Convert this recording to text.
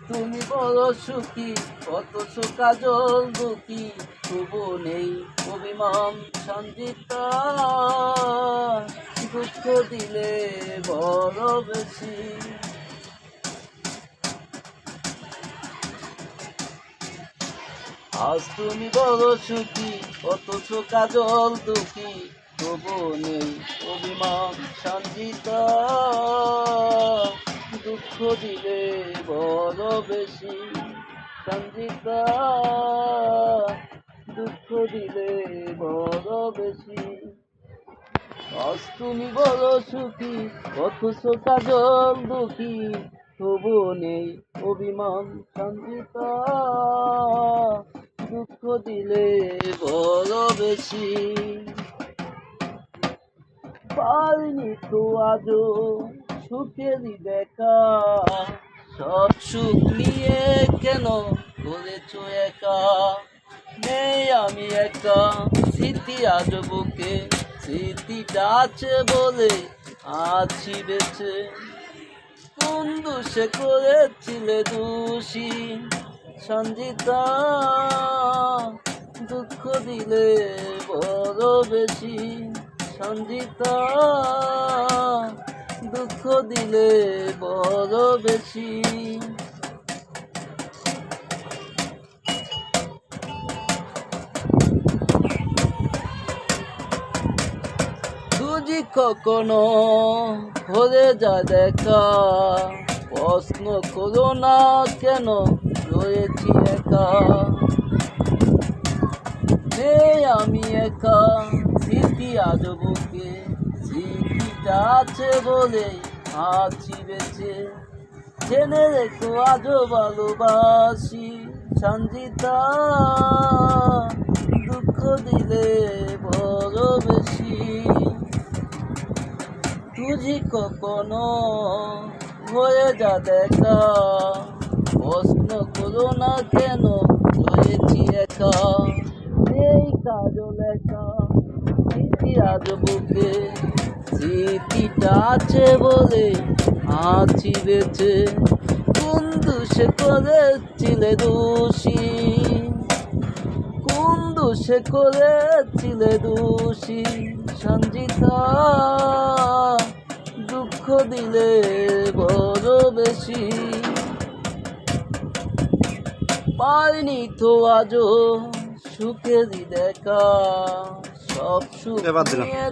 তুমি বড় সুখী, অথচ কাজল দুঃখী, তবু নেই অভিমান সঞ্জিতা। দুঃখ দিলে বড় বেশি। আজ তুমি বড় সুখী, অথচ কাজল দুঃখী, তবু নেই অভিমান সঞ্জিতা। দুঃখ দিলে বড় বেশি সঞ্জিতা, দুঃখ দিলে বড় বেশি। আজ তুমি বড় সুখী, অথচ কাজল দুঃখী, তবু নেই অভিমান সঞ্জিতা। দুঃখ দিলে বড় বেশি। পারিনি তো আজও সুখেরই দেখা, সব সুখ নিয়ে কেন করেছো একা। নেই আমি একা, স্মৃতি আজ বুকে, স্মৃতিটা আছে বলে আছি বেঁচে। কোন দোষে করেছিলে দোষী সঞ্জিতা, দুঃখ দিলে বড় বেশি সঞ্জিতা, দুঃখ দিলে বড় বেশি। বুঝি কখনো হয়ে যায় দেখা, প্রশ্ন করো না কেন রয়েছি একা। নেই আমি একা, স্মৃতি আজ বুকে, স্মৃতিটা আছে বলে আছি বেঁচে। জেনে রেখো আজও ভালোবাসি সঞ্জিতা, দুঃখ দিলে বড় বেশি। তুঝি কখনো হয়ে যা দেখা, প্রশ্ন করো না কেন রয়েছি একা। এই কাজল একা, স্মৃতি আজ বুকে, স্মৃতিটা আছে বলে আছি বেঁচে। কোন দোষে করেছিলে দোষী, কোন দোষে করেছিলে দোষী সঞ্জিতা, দুঃখ দিলে বড় বেশি। পাইনি তো আজও সুখেরই দেখা, সব সুখ নিয়ে